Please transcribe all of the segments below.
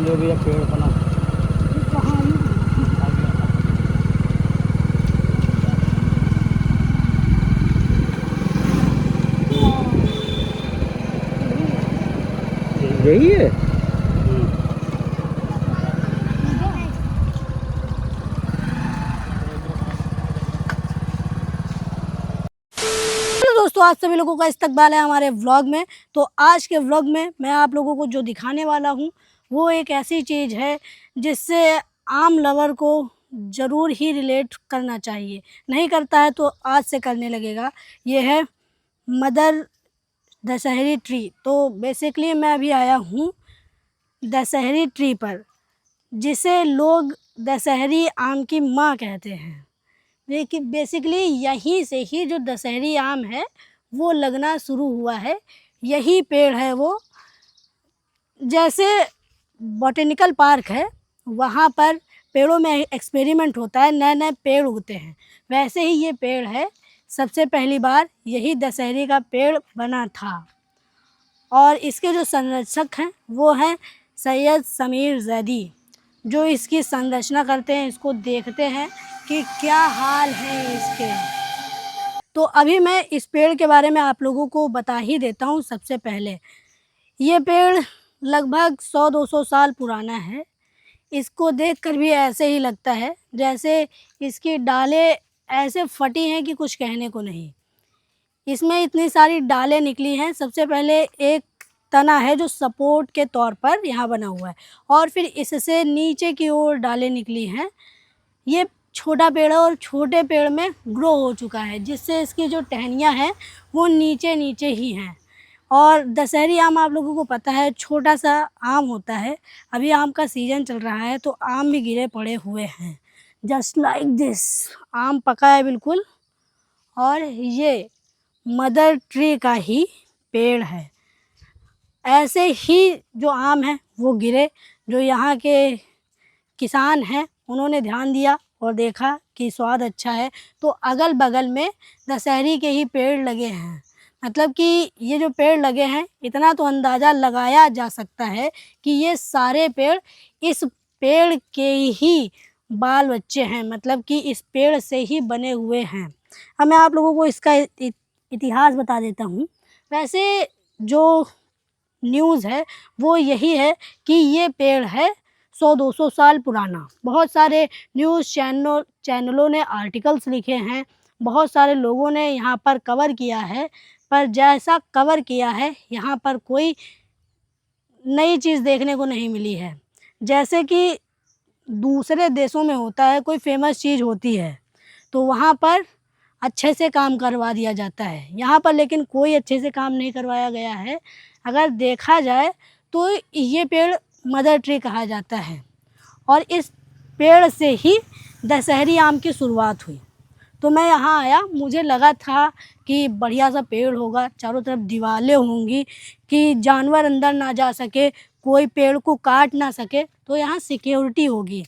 जो भी है पेड़ बना यही है। दोस्तों, आज सभी लोगों का इस्तकबाल है हमारे व्लॉग में। तो आज के व्लॉग में मैं आप लोगों को जो दिखाने वाला हूँ वो एक ऐसी चीज़ है जिससे आम लवर को ज़रूर ही रिलेट करना चाहिए। नहीं करता है तो आज से करने लगेगा। ये है मदर दशहरी ट्री। तो बेसिकली मैं अभी आया हूँ दशहरी ट्री पर, जिसे लोग दशहरी आम की माँ कहते हैं। लेकिन बेसिकली यहीं से ही जो दशहरी आम है वो लगना शुरू हुआ है। यही पेड़ है वो। जैसे बॉटेनिकल पार्क है, वहाँ पर पेड़ों में एक्सपेरिमेंट होता है, नए नए पेड़ उगते हैं, वैसे ही ये पेड़ है। सबसे पहली बार यही दशहरी का पेड़ बना था और इसके जो संरक्षक हैं वो हैं सैयद समीर जैदी, जो इसकी संरचना करते हैं, इसको देखते हैं कि क्या हाल है इसके। तो अभी मैं इस पेड़ के बारे में आप लोगों को बता ही देता हूँ। सबसे पहले ये पेड़ लगभग 100-200 साल पुराना है। इसको देखकर भी ऐसे ही लगता है जैसे इसकी डालें ऐसे फटी हैं कि कुछ कहने को नहीं। इसमें इतनी सारी डालें निकली हैं। सबसे पहले एक तना है जो सपोर्ट के तौर पर यहाँ बना हुआ है और फिर इससे नीचे की ओर डालें निकली हैं। ये छोटा पेड़ है और छोटे पेड़ में ग्रो हो चुका है, जिससे इसकी जो टहनियाँ हैं वो नीचे नीचे ही हैं। और दशहरी आम आप लोगों को पता है छोटा सा आम होता है। अभी आम का सीज़न चल रहा है तो आम भी गिरे पड़े हुए हैं, जस्ट लाइक दिस। आम पका है बिल्कुल और ये मदर ट्री का ही पेड़ है। ऐसे ही जो आम है वो गिरे। जो यहाँ के किसान हैं उन्होंने ध्यान दिया और देखा कि स्वाद अच्छा है, तो अगल बगल में दशहरी के ही पेड़ लगे हैं। मतलब कि ये जो पेड़ लगे हैं, इतना तो अंदाज़ा लगाया जा सकता है कि ये सारे पेड़ इस पेड़ के ही बाल बच्चे हैं, मतलब कि इस पेड़ से ही बने हुए हैं। अब मैं आप लोगों को इसका इतिहास बता देता हूँ। वैसे जो न्यूज़ है वो यही है कि ये पेड़ है 100-200 साल पुराना। बहुत सारे न्यूज़ चैनलों ने आर्टिकल्स लिखे हैं, बहुत सारे लोगों ने यहाँ पर कवर किया है, पर जैसा कवर किया है यहाँ पर कोई नई चीज़ देखने को नहीं मिली है। जैसे कि दूसरे देशों में होता है, कोई फेमस चीज़ होती है तो वहाँ पर अच्छे से काम करवा दिया जाता है। यहाँ पर लेकिन कोई अच्छे से काम नहीं करवाया गया है। अगर देखा जाए तो ये पेड़ मदर ट्री कहा जाता है और इस पेड़ से ही दशहरी आम की शुरुआत हुई। तो मैं यहाँ आया, मुझे लगा था कि बढ़िया सा पेड़ होगा, चारों तरफ दीवारें होंगी कि जानवर अंदर ना जा सके, कोई पेड़ को काट ना सके, तो यहाँ सिक्योरिटी होगी।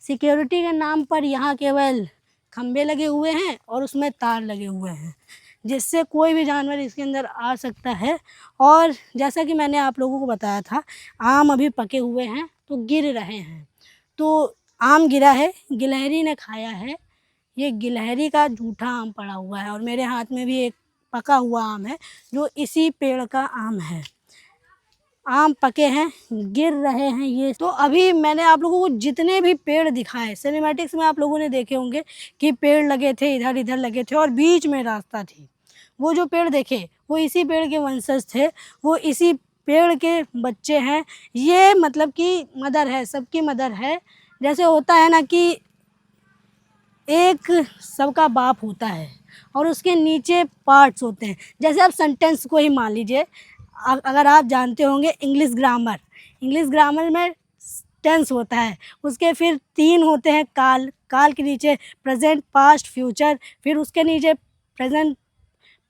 सिक्योरिटी के नाम पर यहाँ केवल खंभे लगे हुए हैं और उसमें तार लगे हुए हैं, जिससे कोई भी जानवर इसके अंदर आ सकता है। और जैसा कि मैंने आप लोगों को बताया था, आम अभी पके हुए हैं तो गिर रहे हैं। तो आम गिरा है, गिलहरी ने खाया है। ये गिलहरी का जूठा आम पड़ा हुआ है और मेरे हाथ में भी एक पका हुआ आम है जो इसी पेड़ का आम है। आम पके हैं, गिर रहे हैं ये। तो अभी मैंने आप लोगों को जितने भी पेड़ दिखाए, सिनेमैटिक्स में आप लोगों ने देखे होंगे कि पेड़ लगे थे, इधर इधर लगे थे और बीच में रास्ता थी। वो जो पेड़ देखे वो इसी पेड़ के वंशज थे, वो इसी पेड़ के बच्चे हैं। ये मतलब कि मदर है, सबकी मदर है। जैसे होता है ना कि एक सबका बाप होता है और उसके नीचे पार्ट्स होते हैं। जैसे आप सेंटेंस को ही मान लीजिए, अगर आप जानते होंगे इंग्लिश ग्रामर में टेंस होता है, उसके फिर 3 होते हैं काल। काल के नीचे प्रेजेंट, पास्ट, फ्यूचर, फिर उसके नीचे present,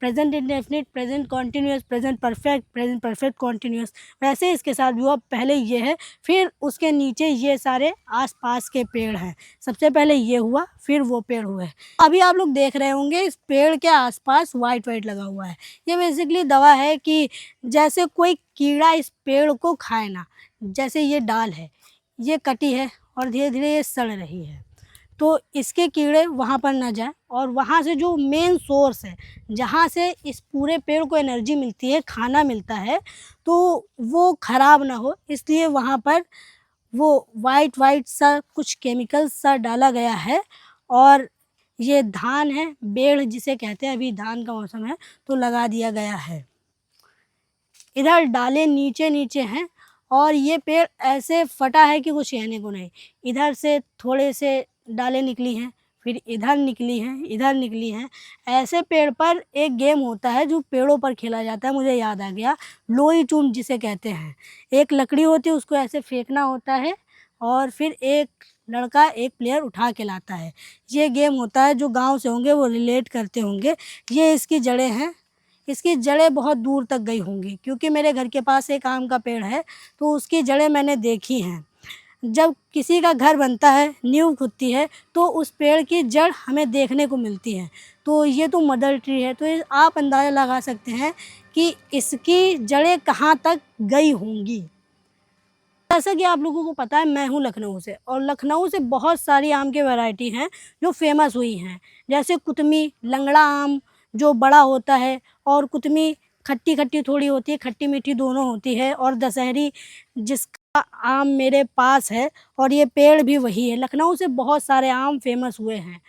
present indefinite, present continuous, present perfect, present perfect continuous. वैसे इसके साथ भी हुआ, पहले ये है, फिर उसके नीचे ये सारे आसपास के पेड़ हैं। सबसे पहले ये हुआ, फिर वो पेड़ हुए। अभी आप लोग देख रहे होंगे इस पेड़ के आसपास वाइट वाइट लगा हुआ है। ये बेसिकली दवा है कि जैसे कोई कीड़ा इस पेड़ को खाए ना। जैसे ये डाल है, ये कटी है और धीरे धीरे ये सड़ रही है, तो इसके कीड़े वहाँ पर ना जाएं और वहाँ से जो मेन सोर्स है जहाँ से इस पूरे पेड़ को एनर्जी मिलती है, खाना मिलता है, तो वो ख़राब ना हो, इसलिए वहाँ पर वो वाइट वाइट सा कुछ केमिकल सा डाला गया है। और ये धान है, बेड़ जिसे कहते हैं, अभी धान का मौसम है तो लगा दिया गया है। इधर डालें नीचे नीचे हैं और ये पेड़ ऐसे फटा है कि कुछ कहने को नहीं। इधर से थोड़े से डालें निकली हैं, फिर इधर निकली हैं, इधर निकली हैं। ऐसे पेड़ पर एक गेम होता है जो पेड़ों पर खेला जाता है, मुझे याद आ गया, लोई चूम जिसे कहते हैं। एक लकड़ी होती है, उसको ऐसे फेंकना होता है और फिर एक लड़का एक प्लेयर उठा के लाता है। ये गेम होता है, जो गांव से होंगे वो रिलेट करते होंगे। ये इसकी जड़ें हैं, इसकी जड़ें बहुत दूर तक गई होंगी, क्योंकि मेरे घर के पास एक आम का पेड़ है तो उसकी जड़ें मैंने देखी हैं। जब किसी का घर बनता है, नींव खुदती है, तो उस पेड़ की जड़ हमें देखने को मिलती है। तो ये तो मदर ट्री है, तो आप अंदाज़ा लगा सकते हैं कि इसकी जड़ें कहाँ तक गई होंगी। जैसा कि आप लोगों को पता है, मैं हूँ लखनऊ से, और लखनऊ से बहुत सारी आम की वैरायटी हैं जो फेमस हुई हैं, जैसे कुतमी, लंगड़ा आम जो बड़ा होता है, और कुतमी खट्टी खट्टी थोड़ी होती है, खट्टी मीठी दोनों होती है, और दशहरी जिसका आम मेरे पास है, और ये पेड़ भी वही है। लखनऊ से बहुत सारे आम फेमस हुए हैं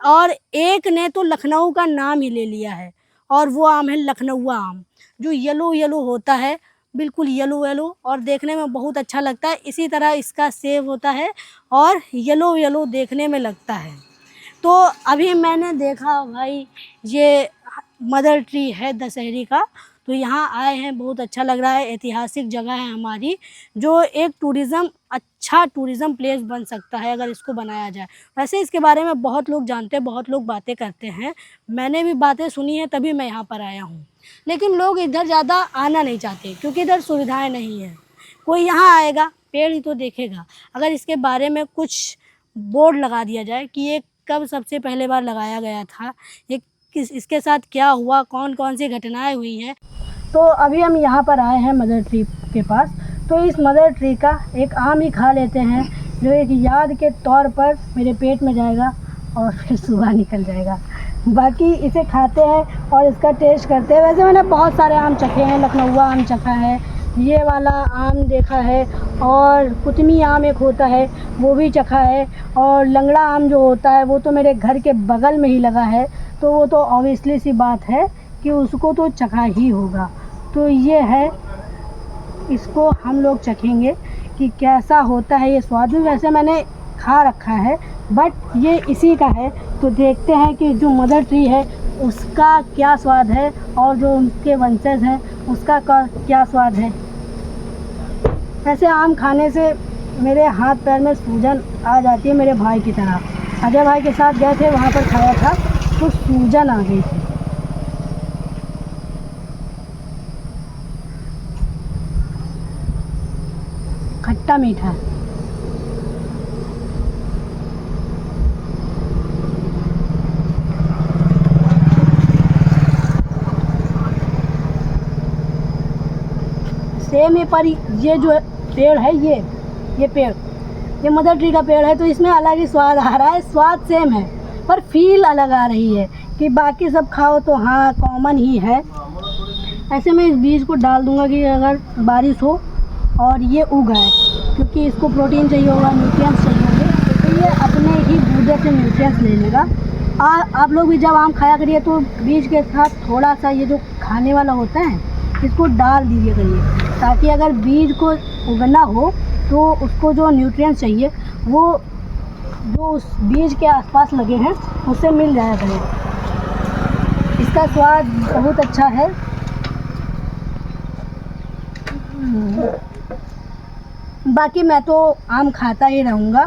और एक ने तो लखनऊ का नाम ही ले लिया है, और वो आम है लखनऊआ आम, जो येलो येलो होता है, बिल्कुल येलो येलो, और देखने में बहुत अच्छा लगता है। इसी तरह इसका सेब होता है और येलो येलो देखने में लगता है। तो अभी मैंने देखा भाई ये मदर ट्री है दशहरी का, तो यहाँ आए हैं, बहुत अच्छा लग रहा है। ऐतिहासिक जगह है हमारी, जो एक अच्छा टूरिज़्म प्लेस बन सकता है अगर इसको बनाया जाए। वैसे इसके बारे में बहुत लोग जानते हैं, बहुत लोग बातें करते हैं, मैंने भी बातें सुनी हैं, तभी मैं यहाँ पर आया हूँ। लेकिन लोग इधर ज़्यादा आना नहीं चाहते क्योंकि इधर सुविधाएं नहीं है। कोई यहाँ आएगा, पेड़ ही तो देखेगा। अगर इसके बारे में कुछ बोर्ड लगा दिया जाए कि ये कब सबसे पहले बार लगाया गया था, ये इसके साथ क्या हुआ, कौन कौन सी घटनाएं हुई हैं। तो अभी हम यहाँ पर आए हैं मदर ट्री के पास, तो इस मदर ट्री का एक आम ही खा लेते हैं, जो एक याद के तौर पर मेरे पेट में जाएगा और फिर सुबह निकल जाएगा। बाकी इसे खाते हैं और इसका टेस्ट करते हैं। वैसे मैंने बहुत सारे आम चखे हैं, लखनऊआ आम चखा है, ये वाला आम देखा है, और कुतमी आम एक होता है वो भी चखा है, और लंगड़ा आम जो होता है वो तो मेरे घर के बगल में ही लगा है, तो वो तो ऑब्वियसली सी बात है कि उसको तो चखा ही होगा। तो ये है, इसको हम लोग चखेंगे कि कैसा होता है ये स्वाद में। वैसे मैंने खा रखा है, बट ये इसी का है, तो देखते हैं कि जो मदर ट्री है उसका क्या स्वाद है और जो उनके वंशज हैं उसका क्या स्वाद है। ऐसे आम खाने से मेरे हाथ पैर में सूजन आ जाती है, मेरे भाई की तरह। अजय भाई के साथ गए थे, वहाँ पर खाया था तो सूजन आ गई थी। खट्टा मीठा, सेम है। पर ये जो पेड़ है, ये पेड़, ये मदर ट्री का पेड़ है, तो इसमें अलग ही स्वाद आ रहा है। स्वाद सेम है पर फील अलग आ रही है कि बाकी सब खाओ तो हाँ कॉमन ही है। ऐसे में इस बीज को डाल दूंगा कि अगर बारिश हो और ये उग आए, क्योंकि इसको प्रोटीन चाहिए होगा, न्यूट्रिएंट्स चाहिए होंगे, तो ये अपने ही बूझे से न्यूट्रिएंट्स ले लेगा। आप लोग भी जब आम खाया करिए तो बीज के साथ थोड़ा सा ये जो खाने वाला होता है इसको डाल दीजिए करिए, ताकि अगर बीज को उगना हो तो उसको जो न्यूट्रिएंट्स चाहिए वो जो उस बीज के आसपास लगे हैं उससे मिल जाया करें। इसका स्वाद बहुत अच्छा है। बाकी मैं तो आम खाता ही रहूँगा।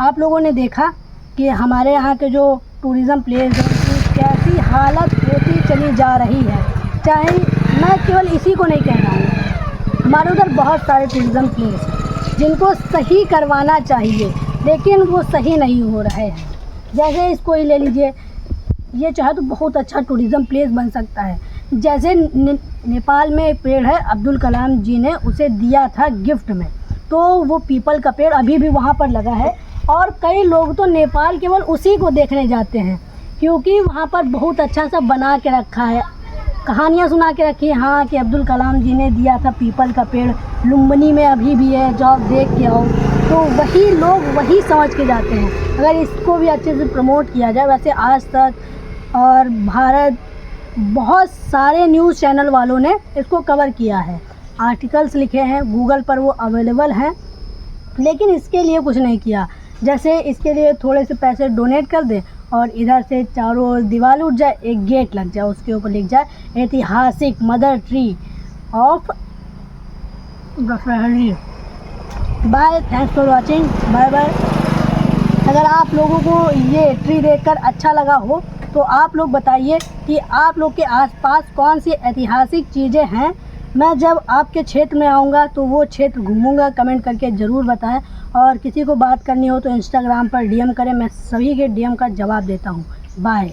आप लोगों ने देखा कि हमारे यहाँ के जो टूरिज़्म प्लेस है उसकी कैसी हालत होती चली जा रही है। चाहे मैं केवल इसी को नहीं कह रहा हूँ, हमारे उधर बहुत सारे टूरिज़्म प्लेस हैं जिनको सही करवाना चाहिए, लेकिन वो सही नहीं हो रहे हैं। जैसे इसको ही ले लीजिए, ये चाहे तो बहुत अच्छा टूरिज़्म प्लेस बन सकता है, जैसे नेपाल में एक पेड़ है, अब्दुल कलाम जी ने उसे दिया था गिफ्ट में, तो वो पीपल का पेड़ अभी भी वहाँ पर लगा है। और कई लोग तो नेपाल केवल उसी को देखने जाते हैं, क्योंकि वहाँ पर बहुत अच्छा सा बना के रखा है, कहानियाँ सुना के रखी है, हाँ कि अब्दुल कलाम जी ने दिया था पीपल का पेड़, लुम्बिनी में अभी भी है, जाओ देख के आओ। तो वही लोग वही समझ के जाते हैं। अगर इसको भी अच्छे से प्रमोट किया जाए, वैसे आज तक और भारत बहुत सारे न्यूज़ चैनल वालों ने इसको कवर किया है, आर्टिकल्स लिखे हैं, गूगल पर वो अवेलेबल हैं, लेकिन इसके लिए कुछ नहीं किया। जैसे इसके लिए थोड़े से पैसे डोनेट कर दें और इधर से चारों ओर दीवार उठ जाए, एक गेट लग जाए, उसके ऊपर लिख जाए ऐतिहासिक mother tree of Dasheri. Bye, thanks for watching, bye bye. अगर आप लोगों को ये ट्री देखकर अच्छा लगा हो तो आप लोग बताइए कि आप लोग के आसपास कौन सी ऐतिहासिक चीज़ें हैं। मैं जब आपके क्षेत्र में आऊँगा तो वो क्षेत्र घूमूंगा, कमेंट करके ज़रूर बताएं। और किसी को बात करनी हो तो इंस्टाग्राम पर डीएम करें, मैं सभी के डीएम का जवाब देता हूँ। बाय।